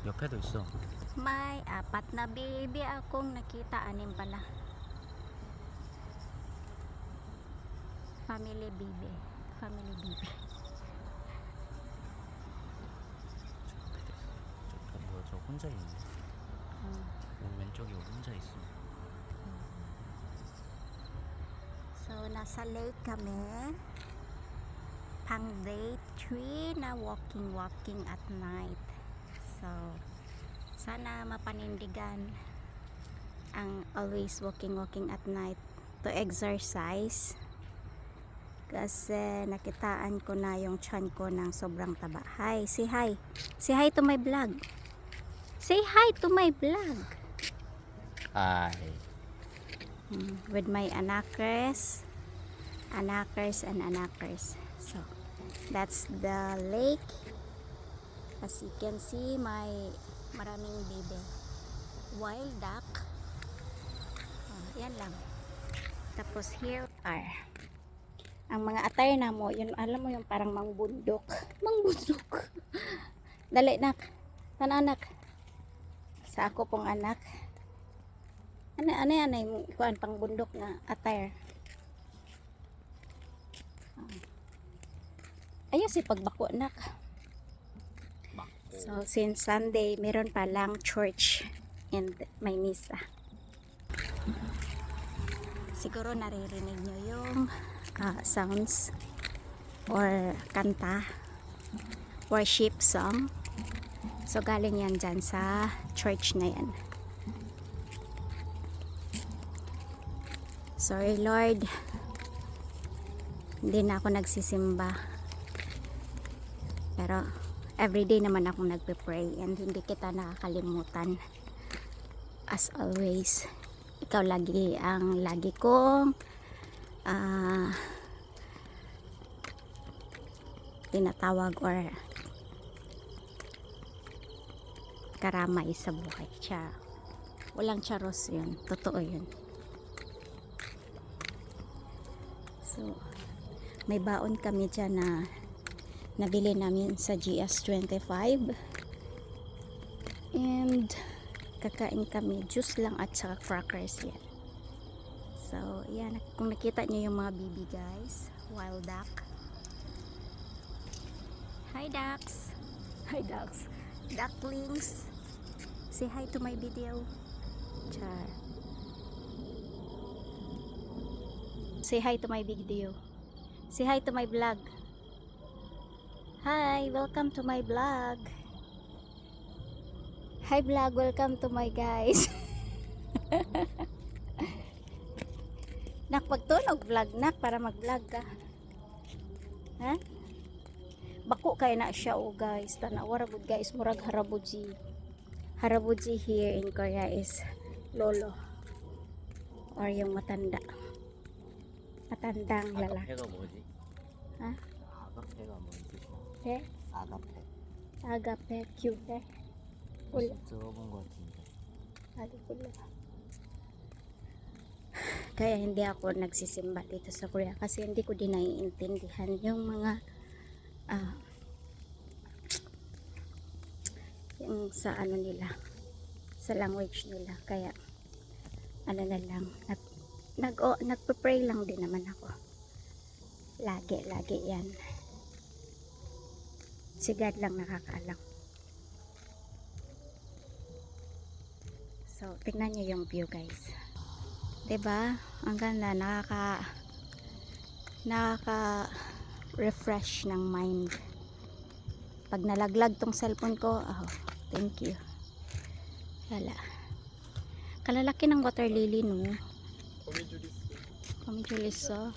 옆에도 있어. May apat na baby akong nakita. Anim pala. Family baby. Family baby. 저 뭐야, 저 혼자 있네. 왼쪽에 혼자 있어. So, nasa lake kami. Pang day 3 na walking at night. So, sana mapanindigan ang always walking at night to exercise. Kasi nakitaan ko na yung tiyan ko ng sobrang taba. Hi, say hi. Say hi to my vlog. Say hi to my vlog. Hi. With my anakers and anakers. So, that's the lake. As you can see, may maraming baby. Wild duck. Yan lang. Tapos here are ang mga attire na mo, yun, alam mo yung parang mangbundok. Mangbundok. Dali, nak. Sana anak. Sa ako pong anak. Ano yan ay kuan pang bundok na attire. Ayun si pagbako nak. So since Sunday meron pa lang church and may misa. Siguro naririnig nyo yung sounds or kanta, worship song. So galing yan dyan sa church na yan. Sorry Lord, hindi na ako nagsisimba, pero everyday naman ako nagpe-pray and hindi kita nakakalimutan. As always, ikaw lagi ang lagi kong tinatawag or karamay sa buhay. Walang charos yun, totoo yun. So, may baon kami dyan na nabili namin sa GS25 and kakain kami, juice lang at saka crackers yan. So, yan, kung nakita nyo yung mga baby guys, wild duck. Hi ducks! Hi ducks! Ducklings! Say hi to my video. Char. Say hi to my video. Say hi to my vlog. Hi, welcome to my vlog. Hi vlog, welcome to my guys. Nak pagtunog vlog nak para mag-vlog ka. Ha? Bako kay na siya oh guys. Tanawa ra gud guys, murag harabuji. Harabuji here in Korea is lolo or yung matanda. Matandang lalaki. 아가페가 뭐지? Ha? 아가페가 뭔 뜻이야? 네? 아가페. Agape, cute. Wala. 들어본 것 같은데. Wala. Kaya hindi ako nagsisimba dito sa Korea kasi hindi ko din naiintindihan yung mga yung sa ano nila, sa language nila. Kaya ano na lang, nagpe-pray lang din naman ako. Lagi yan. Si God lang nakakaalam. So, tingnan nyo yung view guys. Diba? Ang ganda, nakaka-refresh ng mind. Pag nalaglag tong cellphone ko, oh, thank you. Hala. Kalalaki ng water lily no. Komijuliso.